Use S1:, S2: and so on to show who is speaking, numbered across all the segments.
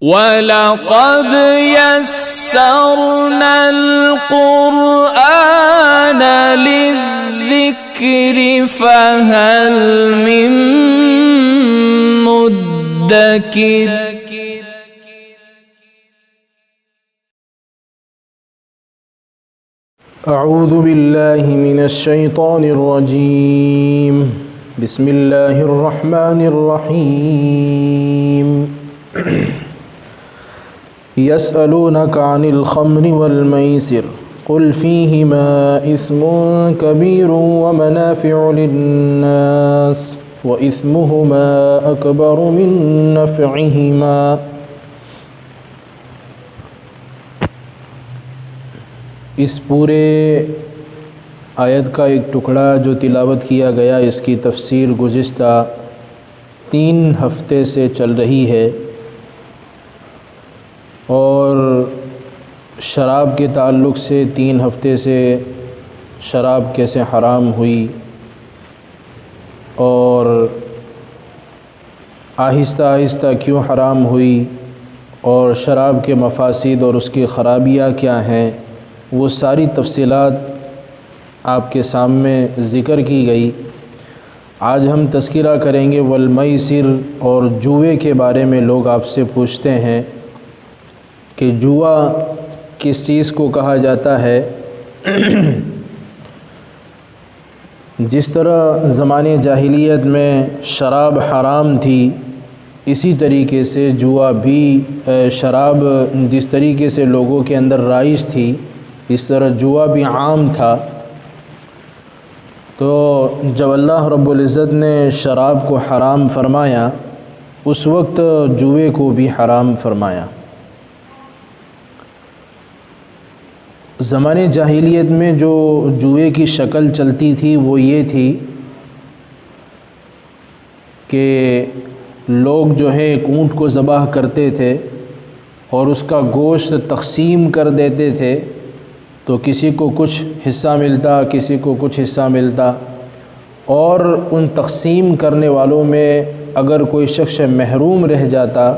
S1: وَلَقَدْ يَسَّرْنَا الْقُرْآنَ لِلذِّكْرِ فَهَلْ مِن مُّدَّكِرٍ
S2: اعوذ باللہ من الشیطان الرجیم بسم اللہ الرحمن الرحیم یسألونک عن الخمر والمیسر قل فیہما اثم کبیر ومنافع للناس واثمہما اکبر من نفعہما۔ اس پورے آیت کا ایک ٹکڑا جو تلاوت کیا گیا، اس کی تفسیر گزشتہ 3 ہفتے سے چل رہی ہے، اور شراب کے تعلق سے 3 ہفتے سے شراب کیسے حرام ہوئی، اور آہستہ آہستہ کیوں حرام ہوئی، اور شراب کے مفاسد اور اس کی خرابیاں کیا ہیں، وہ ساری تفصیلات آپ کے سامنے ذکر کی گئی۔ آج ہم تذکرہ کریں گے والمیسر، اور جوئے کے بارے میں لوگ آپ سے پوچھتے ہیں کہ جوا کس چیز کو کہا جاتا ہے۔ جس طرح زمانے جاہلیت میں شراب حرام تھی، اسی طریقے سے جوا بھی شراب جس طریقے سے لوگوں کے اندر رائج تھی، اس طرح جوا بھی عام تھا۔ تو جب اللہ رب العزت نے شراب کو حرام فرمایا، اس وقت جوئے کو بھی حرام فرمایا۔ زمانے جاہلیت میں جو جوئے کی شکل چلتی تھی وہ یہ تھی کہ لوگ جو ہے ایک اونٹ کو ذبح کرتے تھے اور اس کا گوشت تقسیم کر دیتے تھے، تو کسی کو کچھ حصہ ملتا، کسی کو کچھ حصہ ملتا، اور ان تقسیم کرنے والوں میں اگر کوئی شخص محروم رہ جاتا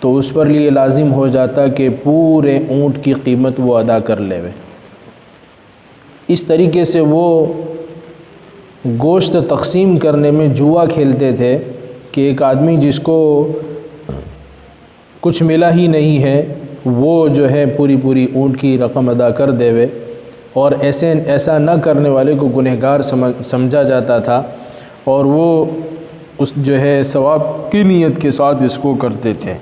S2: تو اس پر لیے لازم ہو جاتا کہ پورے اونٹ کی قیمت وہ ادا کر لے۔ اس طریقے سے وہ گوشت تقسیم کرنے میں جوا کھیلتے تھے کہ ایک آدمی جس کو کچھ ملا ہی نہیں ہے، وہ جو ہے پوری اونٹ کی رقم ادا کر دیوے، اور ایسا نہ کرنے والے کو گنہگار سمجھا جاتا تھا، اور وہ اس جو ہے ثواب کی نیت کے ساتھ اس کو کرتے تھے۔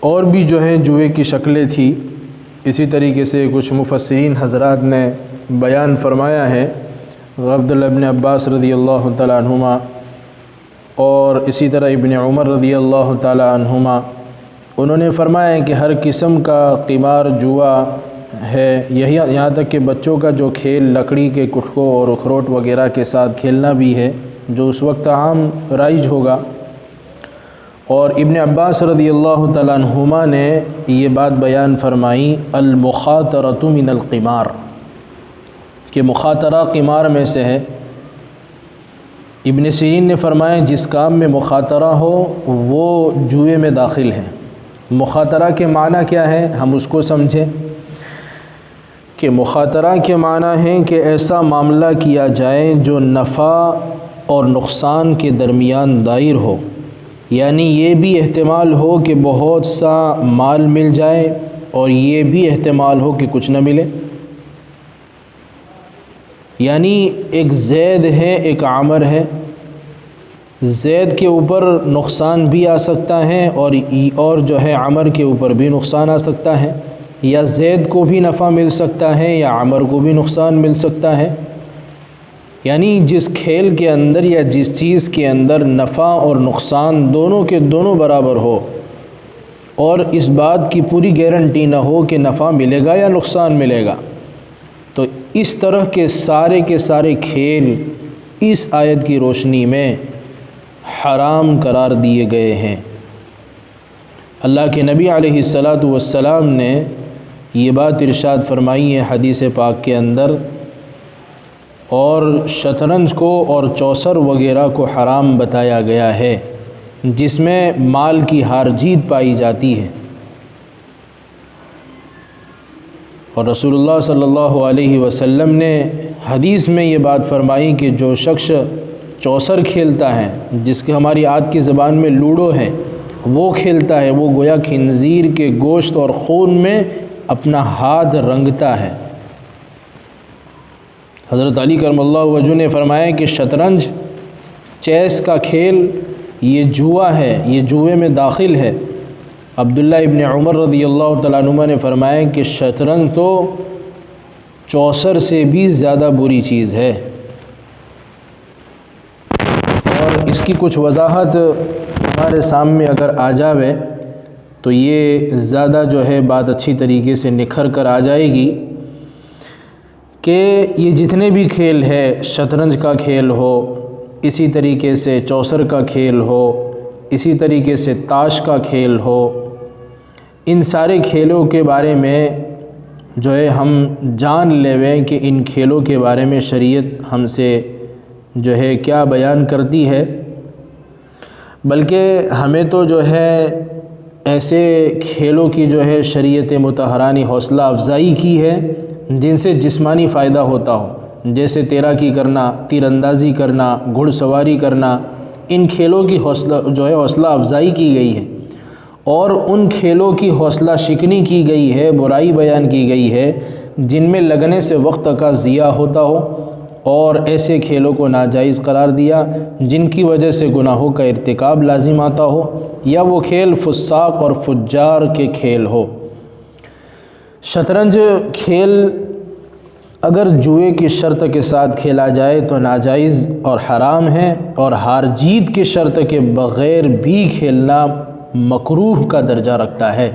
S2: اور بھی جو ہے جوئے کی شکلیں تھی، اسی طریقے سے کچھ مفسرین حضرات نے بیان فرمایا ہے۔ عبداللہ ابن عباس رضی اللہ تعالیٰ عنہما اور اسی طرح ابن عمر رضی اللہ تعالیٰ عنہما، انہوں نے فرمایا ہے کہ ہر قسم کا قمار جوا ہے، یہاں تک کہ بچوں کا جو کھیل لکڑی کے کٹکوں اور اخروٹ وغیرہ کے ساتھ کھیلنا بھی ہے، جو اس وقت عام رائج ہوگا۔ اور ابن عباس رضی اللہ تعالیٰ عنہما نے یہ بات بیان فرمائی المخاطرۃ من القمار، کہ مخاطرہ قمار میں سے ہے۔ ابن سیرین نے فرمایا جس کام میں مخاطرہ ہو وہ جوئے میں داخل ہے۔ مخاطرہ کے معنی کیا ہے، ہم اس کو سمجھیں کہ مخاطرہ کے معنی ہے کہ ایسا معاملہ کیا جائے جو نفع اور نقصان کے درمیان دائر ہو، یعنی یہ بھی احتمال ہو کہ بہت سا مال مل جائے اور یہ بھی احتمال ہو کہ کچھ نہ ملے۔ یعنی ایک زید ہے، ایک عامر ہے، زید کے اوپر نقصان بھی آ سکتا ہے اور جو ہے عمر کے اوپر بھی نقصان آ سکتا ہے، یا زید کو بھی نفع مل سکتا ہے یا عمر کو بھی نقصان مل سکتا ہے۔ یعنی جس کھیل کے اندر یا جس چیز کے اندر نفع اور نقصان دونوں کے دونوں برابر ہو، اور اس بات کی پوری گارنٹی نہ ہو کہ نفع ملے گا یا نقصان ملے گا، تو اس طرح کے سارے کھیل اس آیت کی روشنی میں حرام قرار دیے گئے ہیں۔ اللہ کے نبی علیہ السلام نے یہ بات ارشاد فرمائی ہے حدیث پاک کے اندر، اور شطرنج کو اور چوسر وغیرہ کو حرام بتایا گیا ہے۔ جس میں مال کی ہار جیت پائی جاتی ہے۔ اور رسول اللہ صلی اللہ علیہ وسلم نے حدیث میں یہ بات فرمائی کہ جو شخص چوسر کھیلتا ہے، جس کے ہماری آج کی زبان میں لوڈو ہے، وہ کھیلتا ہے، وہ گویا خنزیر کے گوشت اور خون میں اپنا ہاتھ رنگتا ہے۔ حضرت علی کرم اللہ وجہ نے فرمایا کہ شطرنج، چیس کا کھیل یہ جوا ہے، یہ جوئے میں داخل ہے۔ عبداللہ ابن عمر رضی اللہ تعالیٰ عنہ نے فرمایا کہ شطرنج تو چوسر سے بھی زیادہ بری چیز ہے۔ اور اس کی کچھ وضاحت ہمارے سامنے اگر آ جاوے تو یہ زیادہ جو ہے بات اچھی طریقے سے نکھر کر آ جائے گی کہ یہ جتنے بھی کھیل ہے، شطرنج کا کھیل ہو، اسی طریقے سے چوسر کا کھیل ہو، اسی طریقے سے تاش کا کھیل ہو، ان سارے کھیلوں کے بارے میں جو ہے ہم جان لیویں کہ ان کھیلوں کے بارے میں شریعت ہم سے جو ہے کیا بیان کرتی ہے۔ بلکہ ہمیں تو جو ہے ایسے کھیلوں کی جو ہے شریعت مطہرہ نے حوصلہ افزائی کی ہے جن سے جسمانی فائدہ ہوتا ہو، جیسے تیراکی کرنا، تیر اندازی کرنا، گھڑ سواری کرنا، ان کھیلوں کی حوصلہ افزائی کی گئی ہے، اور ان کھیلوں کی حوصلہ شکنی کی گئی ہے، برائی بیان کی گئی ہے جن میں لگنے سے وقت کا ضیاع ہوتا ہو، اور ایسے کھیلوں کو ناجائز قرار دیا جن کی وجہ سے گناہوں کا ارتکاب لازم آتا ہو، یا وہ کھیل فساق اور فجار کے کھیل ہو۔ شطرنج کھیل اگر جوئے کی شرط کے ساتھ کھیلا جائے تو ناجائز اور حرام ہے، اور ہار جیت کی شرط کے بغیر بھی کھیلنا مکروہ کا درجہ رکھتا ہے۔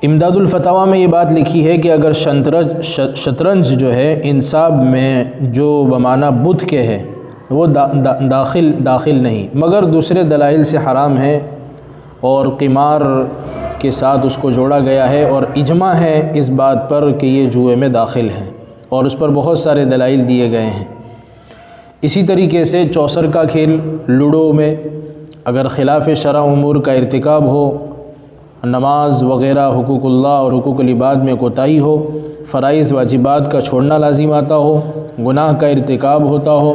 S2: امداد الفتاویٰ میں یہ بات لکھی ہے کہ اگر شطرنج جو ہے انصاب میں جو بمعنی بت کے ہے وہ داخل نہیں، مگر دوسرے دلائل سے حرام ہے، اور قمار کے ساتھ اس کو جوڑا گیا ہے، اور اجماع ہے اس بات پر کہ یہ جوئے میں داخل ہے، اور اس پر بہت سارے دلائل دیے گئے ہیں۔ اسی طریقے سے چوسر کا کھیل، لوڈو میں اگر خلاف شرع امور کا ارتکاب ہو، نماز وغیرہ، حقوق اللہ اور حقوق العباد میں کوتاہی ہو، فرائض واجبات کا چھوڑنا لازم آتا ہو، گناہ کا ارتکاب ہوتا ہو،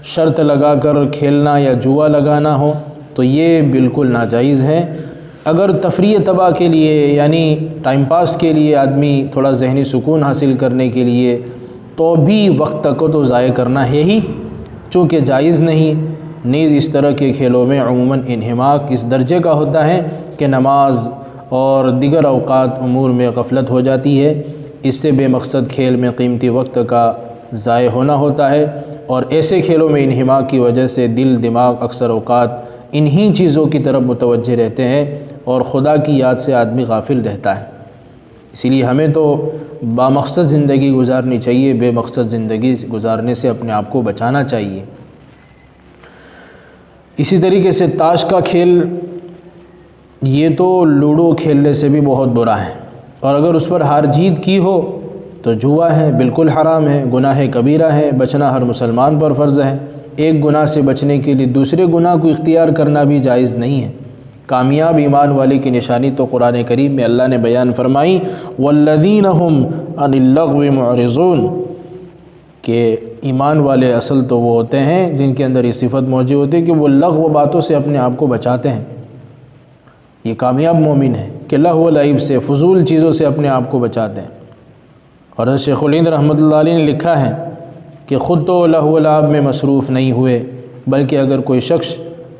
S2: شرط لگا کر کھیلنا یا جوا لگانا ہو، تو یہ بالکل ناجائز ہے۔ اگر تفریح طبع کے لیے، یعنی ٹائم پاس کے لیے، آدمی تھوڑا ذہنی سکون حاصل کرنے کے لیے، تو بھی وقت کو تو ضائع کرنا ہے ہی، چونکہ جائز نہیں۔ نیز اس طرح کے کھیلوں میں عموماً انہماک اس درجے کا ہوتا ہے کہ نماز اور دیگر اوقات امور میں غفلت ہو جاتی ہے، اس سے بے مقصد کھیل میں قیمتی وقت کا ضائع ہونا ہوتا ہے، اور ایسے کھیلوں میں انہماک کی وجہ سے دل دماغ اکثر اوقات انہی چیزوں کی طرف متوجہ رہتے ہیں، اور خدا کی یاد سے آدمی غافل رہتا ہے۔ اسی لیے ہمیں تو بامقصد زندگی گزارنی چاہیے، بے مقصد زندگی گزارنے سے اپنے آپ کو بچانا چاہیے۔ اسی طریقے سے تاش کا کھیل، یہ تو لوڈو کھیلنے سے بھی بہت برا ہے، اور اگر اس پر ہار جیت کی ہو تو جوا ہے، بالکل حرام ہے، گناہ کبیرہ ہے، بچنا ہر مسلمان پر فرض ہے۔ ایک گناہ سے بچنے کے لیے دوسرے گناہ کو اختیار کرنا بھی جائز نہیں ہے۔ کامیاب ایمان والے کی نشانی تو قرآن کریم میں اللہ نے بیان فرمائی، والذین هم عن اللغو معرضون، کہ ایمان والے اصل تو وہ ہوتے ہیں جن کے اندر یہ صفت موجود ہوتی ہے کہ وہ لغو باتوں سے اپنے آپ کو بچاتے ہیں۔ یہ کامیاب مومن ہے کہ لغو و لعب سے، فضول چیزوں سے اپنے آپ کو بچاتے ہیں۔ اور حضرت شیخ الہند رحمۃ اللہ علیہ نے لکھا ہے کہ خود تو لغو و لعب میں مصروف نہیں ہوئے، بلکہ اگر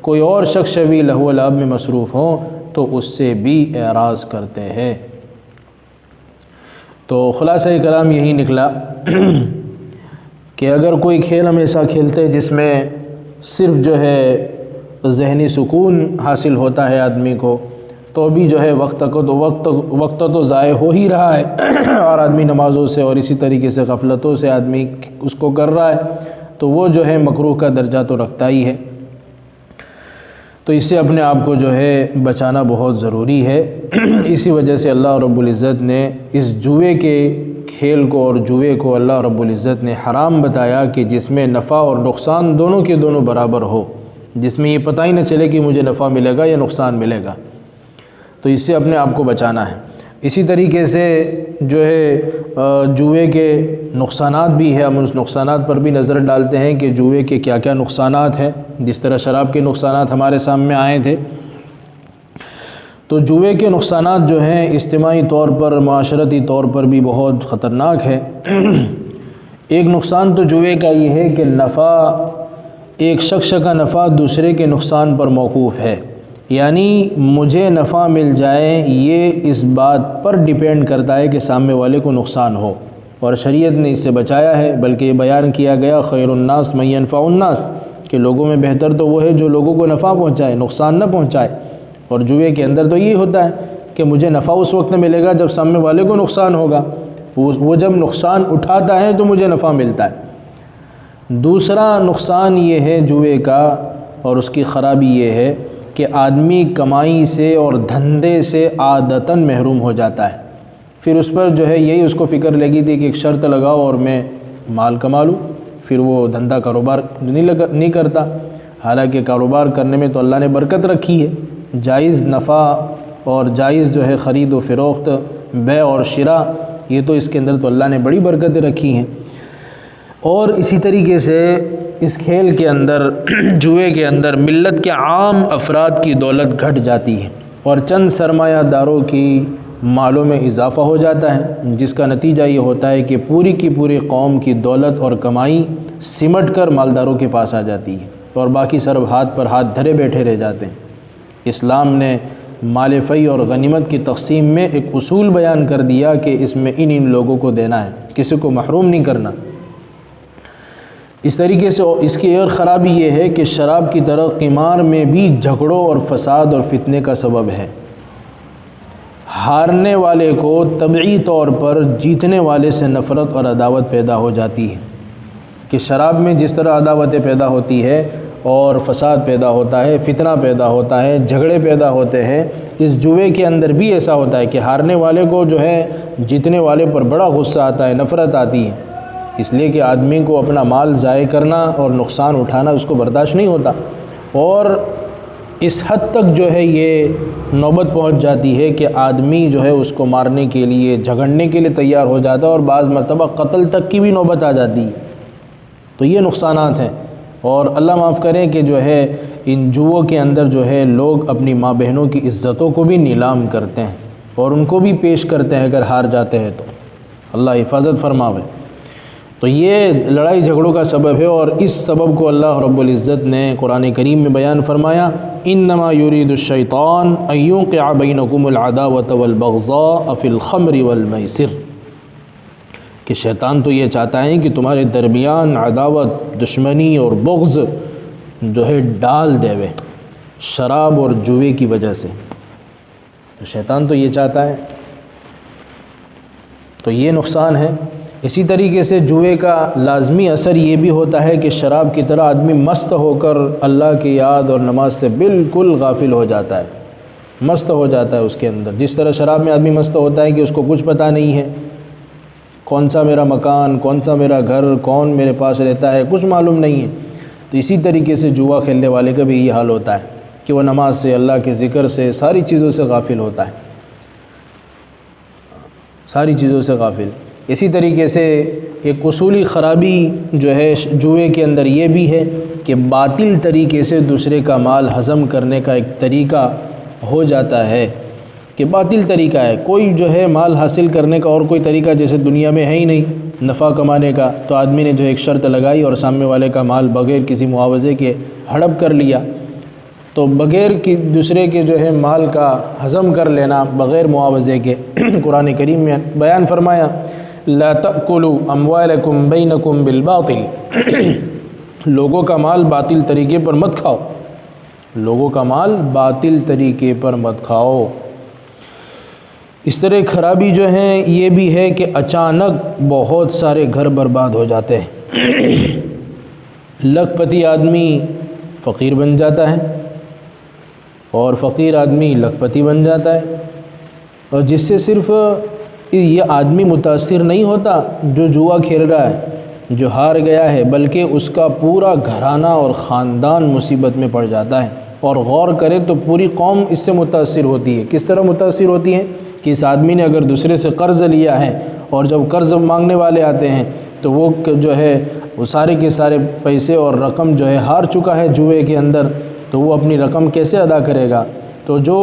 S2: کوئی اور شخص بھی لہو و لعب میں مصروف ہوں تو اس سے بھی اعراض کرتے ہیں۔ تو خلاصہ کلام یہی نکلا کہ اگر کوئی کھیل ہم ایسا کھیلتے جس میں صرف جو ہے ذہنی سکون حاصل ہوتا ہے آدمی کو، تو بھی جو ہے وقت تو ضائع ہو ہی رہا ہے، اور آدمی نمازوں سے اور اسی طریقے سے غفلتوں سے آدمی اس کو کر رہا ہے، تو وہ جو ہے مکروہ کا درجہ تو رکھتا ہی ہے۔ تو اس سے اپنے آپ کو جو ہے بچانا بہت ضروری ہے۔ اسی وجہ سے اللہ رب العزت نے اس جوئے کے کھیل کو اور جوئے کو اللہ رب العزت نے حرام بتایا کہ جس میں نفع اور نقصان دونوں کے دونوں برابر ہو، جس میں یہ پتہ ہی نہ چلے کہ مجھے نفع ملے گا یا نقصان ملے گا، تو اس سے اپنے آپ کو بچانا ہے۔ اسی طریقے سے جو ہے جوئے کے نقصانات بھی ہے، ہم اس نقصانات پر بھی نظر ڈالتے ہیں کہ جوئے کے کیا کیا نقصانات ہیں۔ جس طرح شراب کے نقصانات ہمارے سامنے آئے تھے، تو جوئے کے نقصانات جو ہیں اجتماعی طور پر، معاشرتی طور پر بھی بہت خطرناک ہے۔ ایک نقصان تو جوئے کا یہ ہے کہ نفع، ایک شخص کا نفع دوسرے کے نقصان پر موقوف ہے، یعنی مجھے نفع مل جائے یہ اس بات پر ڈیپینڈ کرتا ہے کہ سامنے والے کو نقصان ہو، اور شریعت نے اس سے بچایا ہے، بلکہ یہ بیان کیا گیا خیر الناس من ينفع الناس، کہ لوگوں میں بہتر تو وہ ہے جو لوگوں کو نفع پہنچائے، نقصان نہ پہنچائے۔ اور جوئے کے اندر تو یہی ہوتا ہے کہ مجھے نفع اس وقت ملے گا جب سامنے والے کو نقصان ہوگا، وہ جب نقصان اٹھاتا ہے تو مجھے نفع ملتا ہے۔ دوسرا نقصان یہ ہے جوئے کا اور اس کی خرابی یہ ہے کہ آدمی کمائی سے اور دھندے سے عادتاً محروم ہو جاتا ہے۔ پھر اس پر جو ہے یہی اس کو فکر لگی تھی کہ ایک شرط لگاؤ اور میں مال کما لوں، پھر وہ دھندا کاروبار نہیں کرتا، حالانکہ کاروبار کرنے میں تو اللہ نے برکت رکھی ہے، جائز نفع اور جائز جو ہے خرید و فروخت، بیع اور شراء، یہ تو اس کے اندر تو اللہ نے بڑی برکتیں رکھی ہیں۔ اور اسی طریقے سے اس کھیل کے اندر، جوئے کے اندر ملت کے عام افراد کی دولت گھٹ جاتی ہے اور چند سرمایہ داروں کی مالوں میں اضافہ ہو جاتا ہے، جس کا نتیجہ یہ ہوتا ہے کہ پوری کی پوری قوم کی دولت اور کمائی سمٹ کر مالداروں کے پاس آ جاتی ہے اور باقی سب ہاتھ پر ہاتھ دھرے بیٹھے رہ جاتے ہیں۔ اسلام نے مال فی اور غنیمت کی تقسیم میں ایک اصول بیان کر دیا کہ اس میں ان لوگوں کو دینا ہے، کسی کو محروم نہیں کرنا۔ اس طریقے سے اس کی ایک خرابی یہ ہے کہ شراب کی طرح قمار میں بھی جھگڑوں اور فساد اور فتنے کا سبب ہے۔ ہارنے والے کو طبعی طور پر جیتنے والے سے نفرت اور عداوت پیدا ہو جاتی ہے، کہ شراب میں جس طرح عداوتیں پیدا ہوتی ہے اور فساد پیدا ہوتا ہے، فتنہ پیدا ہوتا ہے، جھگڑے پیدا ہوتے ہیں، اس جوئے کے اندر بھی ایسا ہوتا ہے کہ ہارنے والے کو جو ہے جیتنے والے پر بڑا غصہ آتا ہے، نفرت آتی ہے، اس لیے کہ آدمی کو اپنا مال ضائع کرنا اور نقصان اٹھانا اس کو برداشت نہیں ہوتا، اور اس حد تک جو ہے یہ نوبت پہنچ جاتی ہے کہ آدمی جو ہے اس کو مارنے کے لیے، جھگڑنے کے لیے تیار ہو جاتا ہے، اور بعض مرتبہ قتل تک کی بھی نوبت آ جاتی ہے۔ تو یہ نقصانات ہیں، اور اللہ معاف کرے کہ جو ہے ان جوؤں کے اندر جو ہے لوگ اپنی ماں بہنوں کی عزتوں کو بھی نیلام کرتے ہیں اور ان کو بھی پیش کرتے ہیں اگر ہار جاتے ہیں تو، اللہ حفاظت فرماوے۔ تو یہ لڑائی جھگڑوں کا سبب ہے، اور اس سبب کو اللہ رب العزت نے قرآن کریم میں بیان فرمایا، انما یرید الشیطان ان یوقع بینکم العداوۃ والبغضاء فی الخمر والمیسر، کہ شیطان تو یہ چاہتا ہے کہ تمہارے درمیان عداوت، دشمنی اور بغض جو ہے ڈال دے شراب اور جوئے کی وجہ سے، شیطان تو یہ چاہتا ہے، تو یہ نقصان ہے۔ اسی طریقے سے جوئے کا لازمی اثر یہ بھی ہوتا ہے کہ شراب کی طرح آدمی مست ہو کر اللہ کی یاد اور نماز سے بالکل غافل ہو جاتا ہے، مست ہو جاتا ہے اس کے اندر، جس طرح شراب میں آدمی مست ہوتا ہے کہ اس کو کچھ پتہ نہیں ہے، کون سا میرا مکان، کون سا میرا گھر، کون میرے پاس رہتا ہے، کچھ معلوم نہیں ہے۔ تو اسی طریقے سے جوا کھیلنے والے کا بھی یہ حال ہوتا ہے کہ وہ نماز سے، اللہ کے ذکر سے، ساری چیزوں سے غافل ہوتا ہے، ساری چیزوں سے غافل۔ اسی طریقے سے ایک اصولی خرابی جو ہے جوئے کے اندر یہ بھی ہے کہ باطل طریقے سے دوسرے کا مال ہضم کرنے کا ایک طریقہ ہو جاتا ہے، کہ باطل طریقہ ہے، کوئی جو ہے مال حاصل کرنے کا اور کوئی طریقہ جیسے دنیا میں ہے ہی نہیں نفع کمانے کا، تو آدمی نے جو ایک شرط لگائی اور سامنے والے کا مال بغیر کسی معاوضے کے ہڑپ کر لیا، تو بغیر دوسرے کے جو ہے مال کا ہضم کر لینا بغیر معاوضے کے، قرآن کریم میں بیان فرمایا لا تأکلوا اموالکم بینکم بالباطل، لوگوں کا مال باطل طریقے پر مت کھاؤ، لوگوں کا مال باطل طریقے پر مت کھاؤ۔ اس طرح خرابی جو ہے یہ بھی ہے کہ اچانک بہت سارے گھر برباد ہو جاتے ہیں، لکھ پتی آدمی فقیر بن جاتا ہے اور فقیر آدمی لکھ پتی بن جاتا ہے، اور جس سے صرف یہ آدمی متاثر نہیں ہوتا جو جوا کھیل رہا ہے، جو ہار گیا ہے، بلکہ اس کا پورا گھرانہ اور خاندان مصیبت میں پڑ جاتا ہے۔ اور غور کرے تو پوری قوم اس سے متاثر ہوتی ہے۔ کس طرح متاثر ہوتی ہے کہ اس آدمی نے اگر دوسرے سے قرض لیا ہے اور جب قرض مانگنے والے آتے ہیں تو وہ جو ہے وہ سارے کے سارے پیسے اور رقم جو ہے ہار چکا ہے جوئے کے اندر، تو وہ اپنی رقم کیسے ادا کرے گا؟ تو جو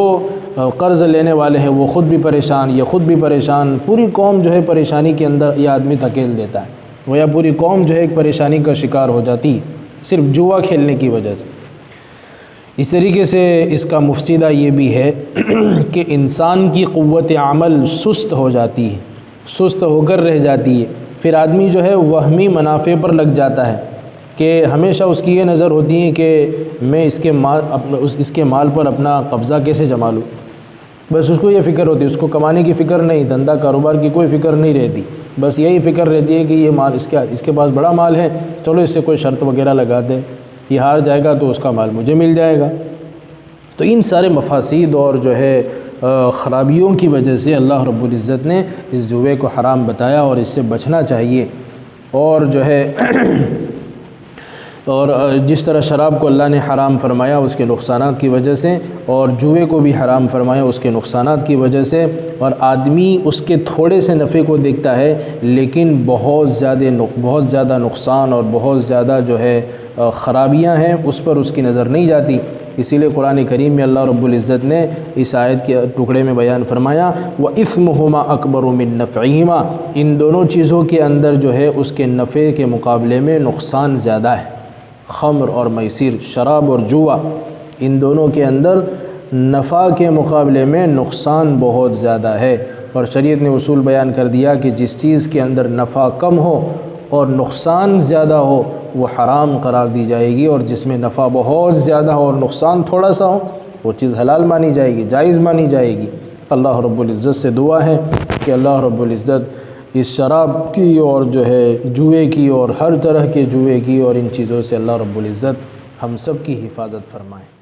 S2: قرض لینے والے ہیں وہ خود بھی پریشان، یہ خود بھی پریشان، پوری قوم جو ہے پریشانی کے اندر یہ آدمی دھکیل دیتا ہے، گویا پوری قوم جو ہے ایک پریشانی کا شکار ہو جاتی ہے صرف جوا کھیلنے کی وجہ سے۔ اس طریقے سے اس کا مفسدہ یہ بھی ہے کہ انسان کی قوت عمل سست ہو جاتی ہے، سست ہو کر رہ جاتی ہے، پھر آدمی جو ہے وہمی منافع پر لگ جاتا ہے کہ ہمیشہ اس کی یہ نظر ہوتی ہے کہ میں اس کے مال پر اپنا قبضہ کیسے جما لوں، بس اس کو یہ فکر ہوتی ہے، اس کو کمانے کی فکر نہیں، دھندا کاروبار کی کوئی فکر نہیں رہتی، بس یہی فکر رہتی ہے کہ یہ مال اس کے پاس بڑا مال ہے، چلو اس سے کوئی شرط وغیرہ لگا دے، یہ ہار جائے گا تو اس کا مال مجھے مل جائے گا۔ تو ان سارے مفاسد اور جو ہے خرابیوں کی وجہ سے اللہ رب العزت نے اس جوے کو حرام بتایا اور اس سے بچنا چاہیے۔ اور جو ہے اور جس طرح شراب کو اللہ نے حرام فرمایا اس کے نقصانات کی وجہ سے، اور جوئے کو بھی حرام فرمایا اس کے نقصانات کی وجہ سے، اور آدمی اس کے تھوڑے سے نفع کو دیکھتا ہے لیکن بہت زیادہ نقصان اور بہت زیادہ جو ہے خرابیاں ہیں اس پر اس کی نظر نہیں جاتی۔ اسی لیے قرآن کریم میں اللہ رب العزت نے اس آیت کے ٹکڑے میں بیان فرمایا وَإِثْمُهُمَا أَكْبَرُ مِن نَفْعِهِمَا، ان دونوں چیزوں کے اندر جو ہے اس کے نفع کے مقابلے میں نقصان زیادہ ہے۔ خمر اور میسر، شراب اور جوا، ان دونوں کے اندر نفع کے مقابلے میں نقصان بہت زیادہ ہے، اور شریعت نے اصول بیان کر دیا کہ جس چیز کے اندر نفع کم ہو اور نقصان زیادہ ہو وہ حرام قرار دی جائے گی، اور جس میں نفع بہت زیادہ ہو اور نقصان تھوڑا سا ہو وہ چیز حلال مانی جائے گی، جائز مانی جائے گی۔ اللہ رب العزت سے دعا ہے کہ اللہ رب العزت اس شراب کی اور جو ہے جوئے کی اور ہر طرح کے جوئے کی اور ان چیزوں سے اللہ رب العزت ہم سب کی حفاظت فرمائے۔